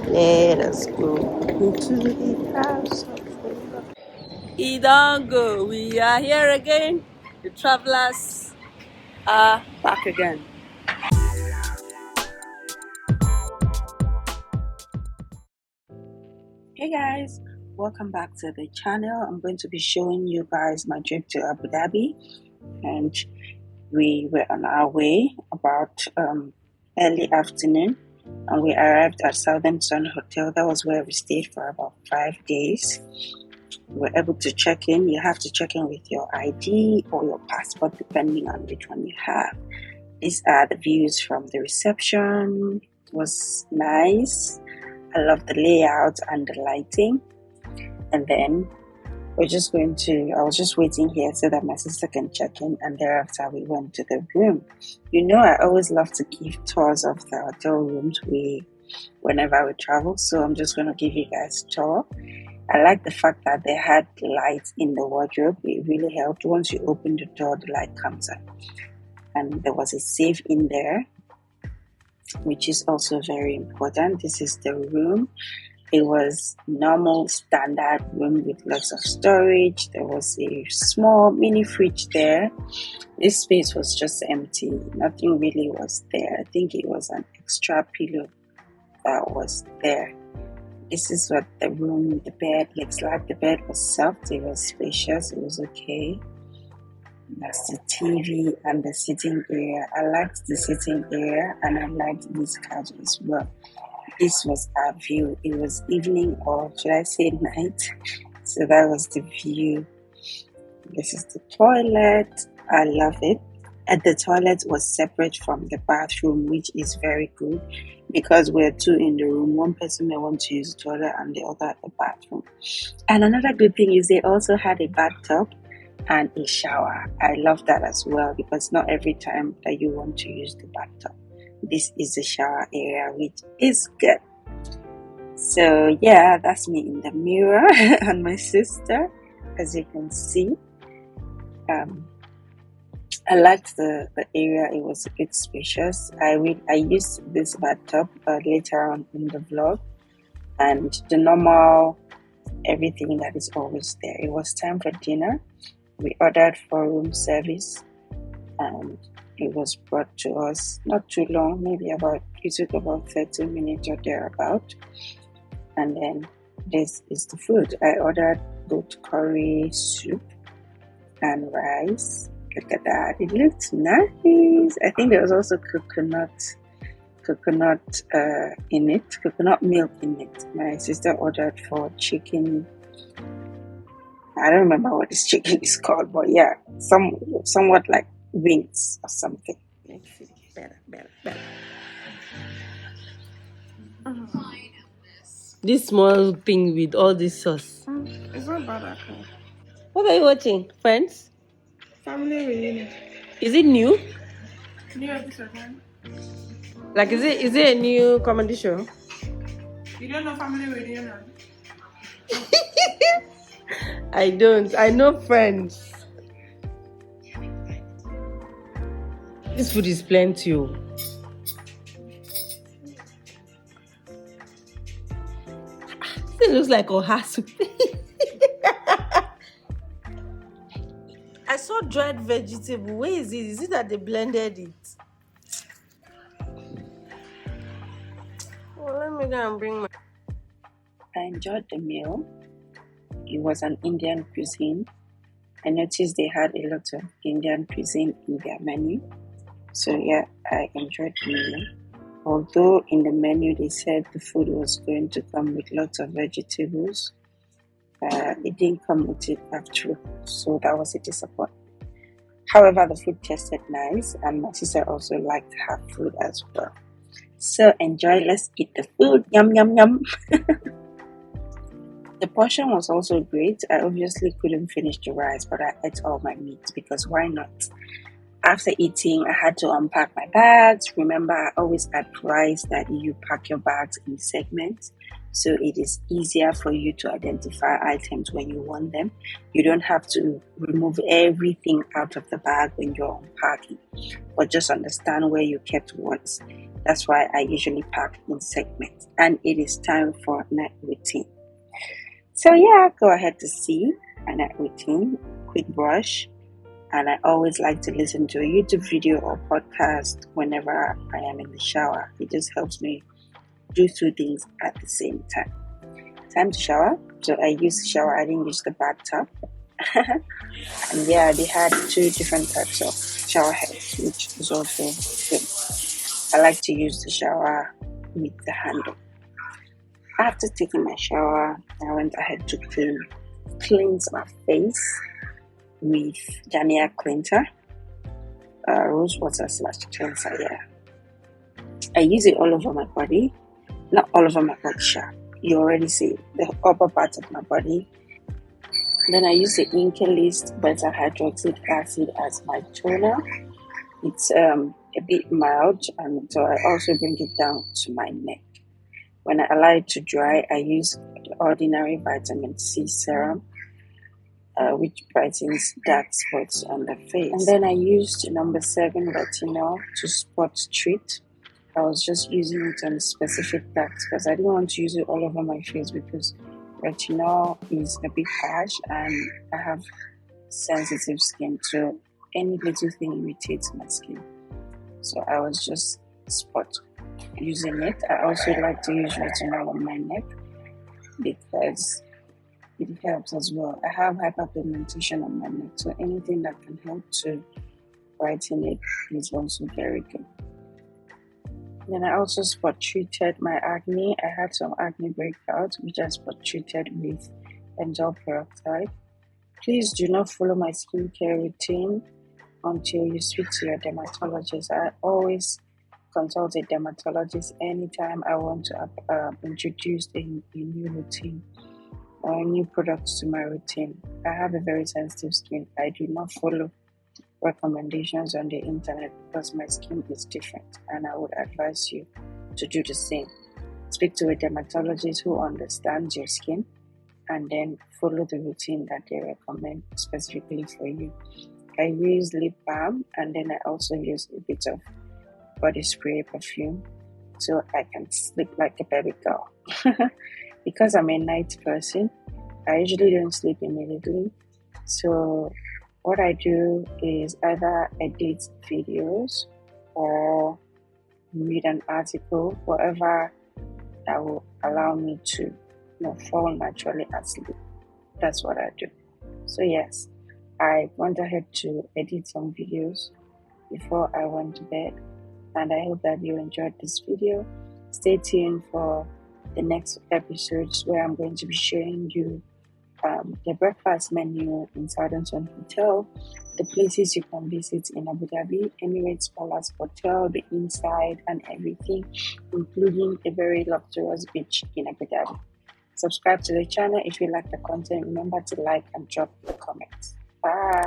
Let us go into the house of the Lord. He don't go. We are here again. The travelers are back again. Hey guys, welcome back to the channel. I'm going to be showing you guys my trip to Abu Dhabi, and we were on our way about early afternoon, and we arrived at Southern Sun Hotel. That was where we stayed for about 5 days. We were able to check in. You have to check in with your ID or your passport depending on which one you have. These are the views from the reception. It was nice. I love the layout and the lighting. And then I was just waiting here so that my sister can check in, and thereafter we went to the room. I always love to give tours of the hotel rooms whenever we travel, so I'm just going to give you guys a tour. I like the fact that they had lights in the wardrobe. It really helped. Once you open the door, the light comes on. And there was a safe in there, which is also very important. This is the room. It was normal standard room with lots of storage. There was a small mini fridge there. This space was just empty. Nothing really was there. I think it was an extra pillow that was there. This is what the bed looks like. The bed was soft. It was spacious. It was okay. That's the TV and the sitting area. I liked the sitting area, and I liked this couch as well. This was our view. It was evening, or should I say night? So that was the view. This is the toilet. I love it. And the toilet was separate from the bathroom, which is very good because we're two in the room. One person may want to use the toilet and the other at the bathroom. And another good thing is they also had a bathtub and a shower. I love that as well because not every time that you want to use the bathtub. This is the shower area, which is good. So yeah, that's me in the mirror and my sister, as you can see. I liked the area. It was a bit spacious. I used this bathtub later on in the vlog, and the normal everything that is always there. It was time for dinner. We ordered for room service, and it was brought to us not too long, it took about 30 minutes or thereabout. And then this is the food. I ordered both curry soup and rice. Look at that. It looked nice. I think there was also coconut in it, coconut milk in it. My sister ordered for chicken. I don't remember what this chicken is called, but yeah, somewhat like wings or something. Let's see. Better. This small thing with all this sauce. It's not bad at all. What are you watching, Friends? Family reunion. Is it new? New episode, man. Like, is it a new comedy show? You don't know Family Reunion? I don't. I know Friends. This food is plenty. It looks like ohasu. I saw dried vegetable. Where is it? Is it that they blended it? Well, let me go and bring my... I enjoyed the meal. It was an Indian cuisine. I noticed they had a lot of Indian cuisine in their menu. So yeah, I enjoyed the meal. Although in the menu they said the food was going to come with lots of vegetables, it didn't come with it after all. So that was a disappointment. However, the food tasted nice, and my sister also liked her food as well. So enjoy. Let's eat the food. Yum yum yum. The portion was also great. I obviously couldn't finish the rice, but I ate all my meat because why not? After eating, I had to unpack my bags. Remember, I always advise that you pack your bags in segments so it is easier for you to identify items when you want them. You don't have to remove everything out of the bag when you're unpacking, but just understand where you kept what. That's why I usually pack in segments. And it is time for night routine. So yeah, go ahead to see a night routine, quick brush, and I always like to listen to a YouTube video or podcast whenever I am in the shower. It just helps me do two things at the same time. Time to shower. So I use the shower. I didn't use the bathtub. And yeah, they had two different types of shower heads, which is also good. I like to use the shower with the handle. After taking my shower, I went ahead to cleanse my face with Garnier cleanser, rose water / cleanser. Yeah, I use it all over my body, not all over my body. Sure, you already see the upper part of my body. Then I use the Inca-List beta hydroxide acid as my toner. It's a bit mild, and so I also bring it down to my neck. When I allow it to dry, I use the ordinary vitamin C serum, which brightens dark spots on the face. And then I used number 7 retinol to spot treat. I was just using it on specific parts because I didn't want to use it all over my face because retinol is a bit harsh and I have sensitive skin, so any little thing irritates my skin. So I was just using it. I also like to use retinol on my neck because it helps as well. I have hyperpigmentation on my neck, so anything that can help to brighten it is also very good. Then I also spot treated my acne. I had some acne breakouts, which I spot treated with benzoyl peroxide. Please do not follow my skincare routine until you speak to your dermatologist. I always consult a dermatologist anytime I want to introduce a new routine or new products to my routine. I have a very sensitive skin. I do not follow recommendations on the internet because my skin is different, and I would advise you to do the same. Speak to a dermatologist who understands your skin and then follow the routine that they recommend specifically for you. I use lip balm, and then I also use a bit of body spray perfume so I can sleep like a baby girl. Because I'm a night person, I usually don't sleep immediately. So what I do is either edit videos or read an article, whatever that will allow me to fall naturally asleep. That's what I do. So yes, I went ahead to edit some videos before I went to bed, and I hope that you enjoyed this video. Stay tuned for the next episodes where I'm going to be showing you the breakfast menu in Southern Sun Hotel, the places you can visit in Abu Dhabi, Emirates Palace Hotel, the inside and everything, including a very luxurious beach in Abu Dhabi. Subscribe to the channel if you like the content. Remember to like and drop your comments. Bye.